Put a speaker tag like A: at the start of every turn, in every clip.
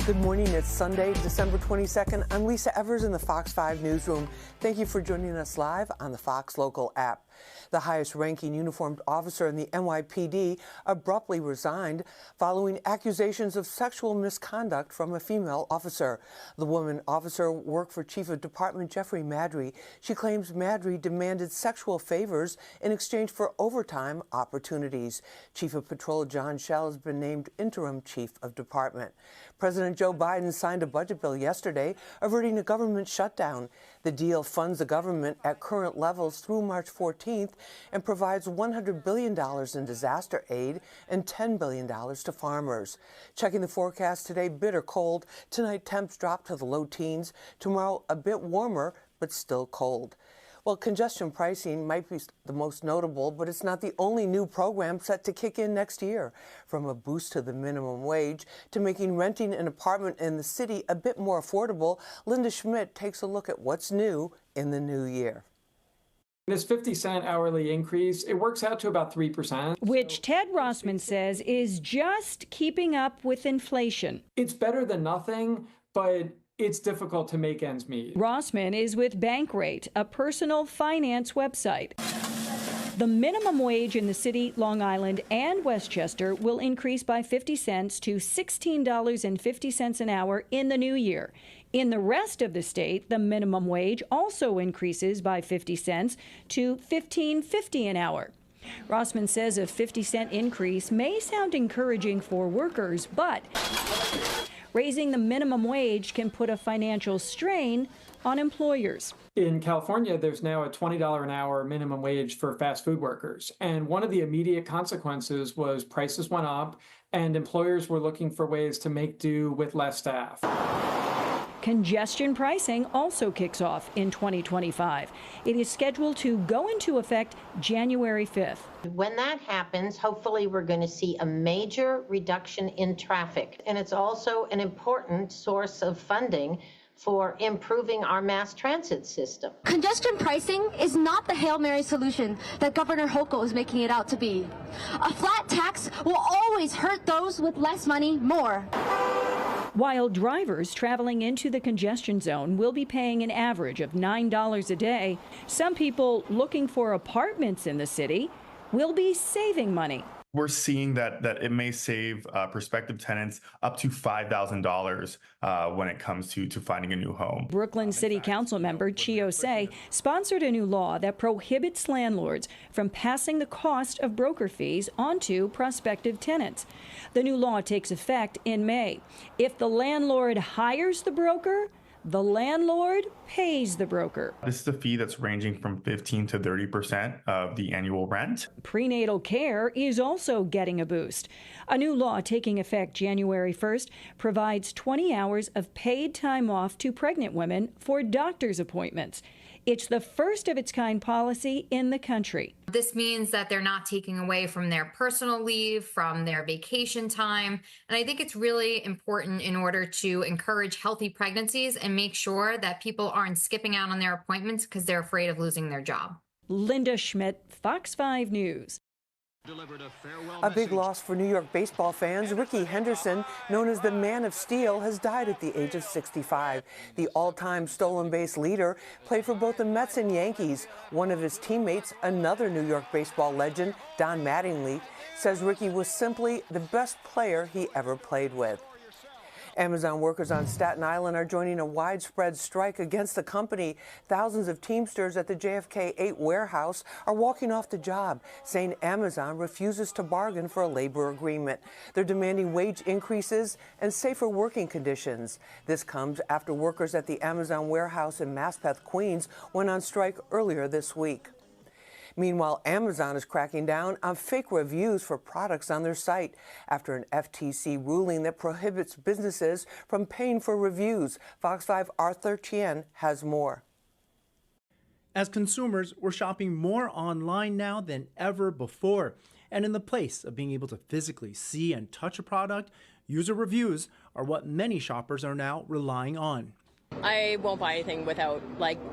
A: Good morning. It's Sunday, December 22nd. I'm Lisa Evers in the Fox 5 newsroom. Thank you for joining us live on the Fox Local app. The highest-ranking uniformed officer in the NYPD abruptly resigned following accusations of sexual misconduct from a female officer. The woman officer worked for Chief of Department Jeffrey Maddrey. She claims Maddrey demanded sexual favors in exchange for overtime opportunities. Chief of Patrol John Schell has been named interim Chief of Department. President Joe Biden signed a budget bill yesterday averting a government shutdown. The deal funds the government at current levels through March 14th and provides $100 billion in disaster aid and $10 billion to farmers. Checking the forecast today, bitter cold. Tonight, temps drop to the low teens. Tomorrow, a bit warmer, but still cold. Well, congestion pricing might be the most notable, but it's not the only new program set to kick in next year. From a boost to the minimum wage to making renting an apartment in the city a bit more affordable, Linda Schmidt takes a look at what's new in the new year.
B: This 50-cent hourly increase, it works out to about 3%.
C: Which Ted Rossman says is just keeping up with inflation.
B: It's better than nothing, but it's difficult to make ends meet.
C: Rossman is with Bankrate, a personal finance website. The minimum wage in the city, Long Island, and Westchester will increase by 50 cents to $16.50 an hour in the new year. In the rest of the state, the minimum wage also increases by 50 cents to $15.50 an hour. Rossman says a 50-cent increase may sound encouraging for workers, but raising the minimum wage can put a financial strain on employers.
B: In California, there's now a $20 an hour minimum wage for fast food workers. And one of the immediate consequences was prices went up and employers were looking for ways to make do with less staff.
C: Congestion pricing also kicks off in 2025. It is scheduled to go into effect January 5th.
D: When that happens, hopefully we're going to see a major reduction in traffic. And it's also an important source of funding for improving our mass transit system.
E: Congestion pricing is not the Hail Mary solution that Governor Hochul is making it out to be. A flat tax will always hurt those with less money more.
C: While drivers traveling into the congestion zone will be paying an average of $9 a day, some people looking for apartments in the city will be saving money.
F: We're seeing that it may save prospective tenants up to $5,000 when it comes to finding a new home.
C: Brooklyn City Council member Chio Say sponsored a new law that prohibits landlords from passing the cost of broker fees onto prospective tenants. The new law takes effect in May. If the landlord hires the broker, the landlord pays the broker.
F: This is a fee that's ranging from 15 to 30% of the annual rent.
C: Prenatal care is also getting a boost. A new law taking effect January 1st provides 20 hours of paid time off to pregnant women for doctor's appointments. It's the first of its kind policy in the country.
G: This means that they're not taking away from their personal leave, from their vacation time. And I think it's really important in order to encourage healthy pregnancies and make sure that people aren't skipping out on their appointments because they're afraid of losing their job.
C: Linda Schmidt, Fox 5 News.
A: A big loss for New York baseball fans. Rickey Henderson, known as the Man of Steel, has died at the age of 65. The all-time stolen base leader played for both the Mets and Yankees. One of his teammates, another New York baseball legend, Don Mattingly, says Rickey was simply the best player he ever played with. Amazon workers on Staten Island are joining a widespread strike against the company. Thousands of Teamsters at the JFK 8 warehouse are walking off the job, saying Amazon refuses to bargain for a labor agreement. They're demanding wage increases and safer working conditions. This comes after workers at the Amazon warehouse in Maspeth, Queens, went on strike earlier this week. Meanwhile, Amazon is cracking down on fake reviews for products on their site after an FTC ruling that prohibits businesses from paying for reviews. Fox 5 Arthur Chien has more.
H: As consumers, we're shopping more online now than ever before. And in the place of being able to physically see and touch a product, user reviews are what many shoppers are now relying on.
I: I won't buy anything without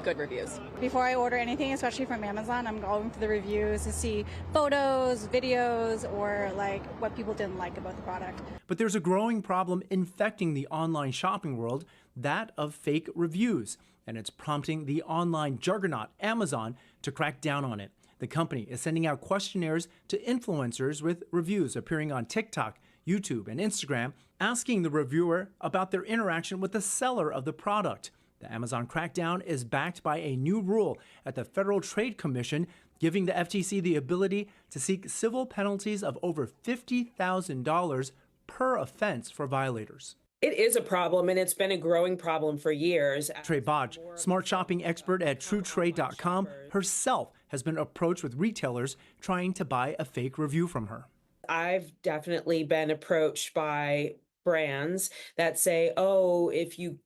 I: good reviews.
J: Before I order anything, especially from Amazon, I'm going for the reviews to see photos, videos, or what people didn't like about the product.
H: But there's a growing problem infecting the online shopping world, that of fake reviews, and it's prompting the online juggernaut Amazon to crack down on it. The company is sending out questionnaires to influencers with reviews appearing on TikTok, YouTube, and Instagram, asking the reviewer about their interaction with the seller of the product. The Amazon crackdown is backed by a new rule at the Federal Trade Commission, giving the FTC the ability to seek civil penalties of over $50,000 per offense for violators.
K: It is a problem, and it's been a growing problem for years.
H: Trey Bodge, smart shopping expert at TrueTrade.com, herself has been approached with retailers trying to buy a fake review from her.
K: I've definitely been approached by brands that say, oh,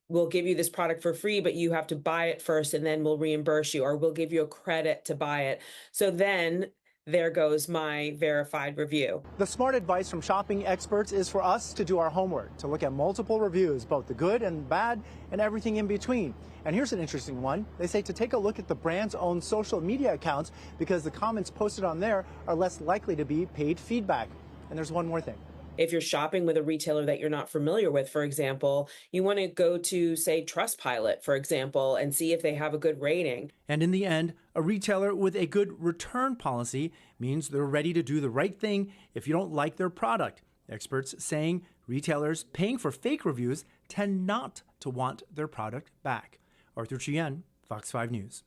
K: we'll give you this product for free, but you have to buy it first and then we'll reimburse you, or we'll give you a credit to buy it. So then there goes my verified review.
H: The smart advice from shopping experts is for us to do our homework, to look at multiple reviews, both the good and bad and everything in between. And here's an interesting one. They say to take a look at the brand's own social media accounts because the comments posted on there are less likely to be paid feedback. And there's one more thing.
K: If you're shopping with a retailer that you're not familiar with, for example, you want to go to, say, Trustpilot, for example, and see if they have a good rating.
H: And in the end, a retailer with a good return policy means they're ready to do the right thing if you don't like their product. Experts saying retailers paying for fake reviews tend not to want their product back. Arthur Chien, Fox 5 News.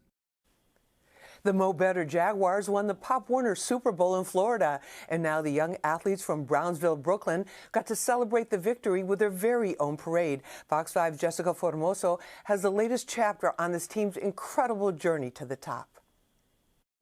A: The Mo Better Jaguars won the Pop Warner Super Bowl in Florida, and now the young athletes from Brownsville, Brooklyn, got to celebrate the victory with their very own parade. Fox 5's Jessica Formoso has the latest chapter on this team's incredible journey to the top.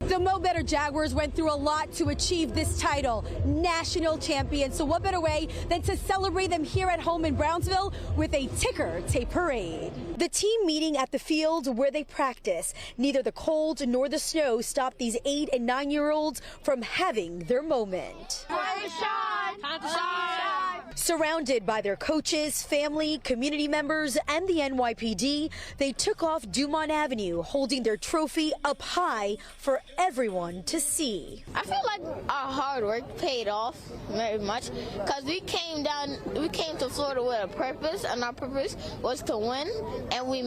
L: The Mo Better Jaguars went through a lot to achieve this title, national champions. So what better way than to celebrate them here at home in Brownsville with a ticker tape parade. The team meeting at the field where they practice. Neither the cold nor the snow stopped these 8- and 9-year-olds from having their moment.
E: Time to shine! Time to shine!
L: Surrounded by their coaches, family, community members, and the NYPD, they took off Dumont Avenue, holding their trophy up high for everyone to see.
M: I feel like our hard work paid off very much because we came to Florida with a purpose, and our purpose was to win, and we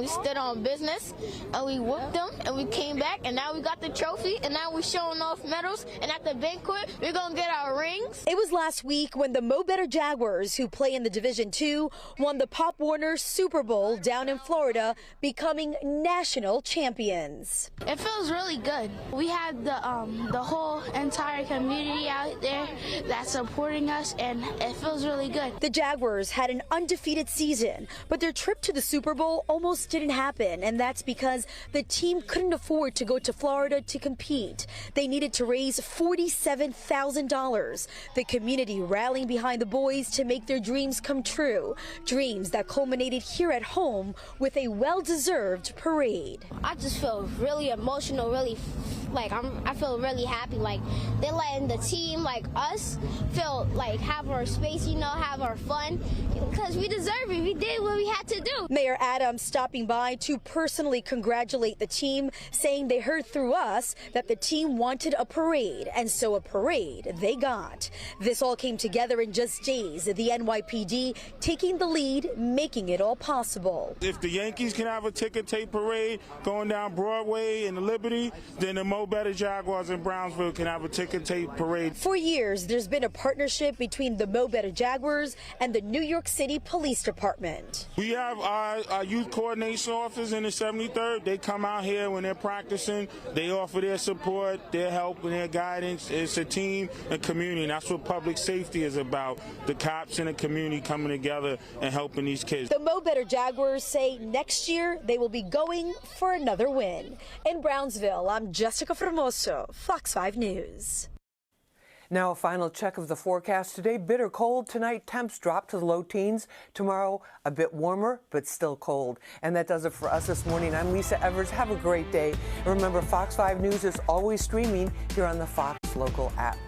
M: stood on business, and we whooped them, and we came back, and now we got the trophy, and now we're showing off medals, and at the banquet, we're going to get our rings.
L: It was last week when the Mo Better Jaguars, who play in the Division II, won the Pop Warner Super Bowl down in Florida, becoming national champions.
M: It feels really good. We had the whole entire community out there that's supporting us, and it feels really good.
L: The Jaguars had an undefeated season, but their trip to the Super Bowl almost didn't happen, and that's because the team couldn't afford to go to Florida to compete. They needed to raise $47,000. The community rallying behind the boys to make their dreams come true, dreams that culminated here at home with a well-deserved parade.
M: I just feel really emotional, really I feel really happy. They're letting the team us feel have our space, have our fun, because we deserve it. We did what we had to do.
L: Mayor Adams stopping by to personally congratulate the team, saying they heard through us that the team wanted a parade, and so a parade they got. This all came together in just days, the NYPD taking the lead, making it all possible.
N: If the Yankees can have a ticker tape parade going down Broadway and the Liberty, then the Mo Better Jaguars in Brownsville can have a ticker tape parade.
L: For years, there's been a partnership between the Mo Better Jaguars and the New York City Police Department.
N: We have our youth coordination office in the 73rd. They come out here when they're practicing. They offer their support, their help, and their guidance. It's a team and community, and that's what public safety is about. The cops and the community coming together and helping these kids.
L: The Mo Better Jaguars say next year they will be going for another win. In Brownsville, I'm Jessica Formoso, Fox 5 News.
A: Now a final check of the forecast. Today, bitter cold. Tonight, temps drop to the low teens. Tomorrow, a bit warmer, but still cold. And that does it for us this morning. I'm Lisa Evers. Have a great day. And remember, Fox 5 News is always streaming here on the Fox Local app.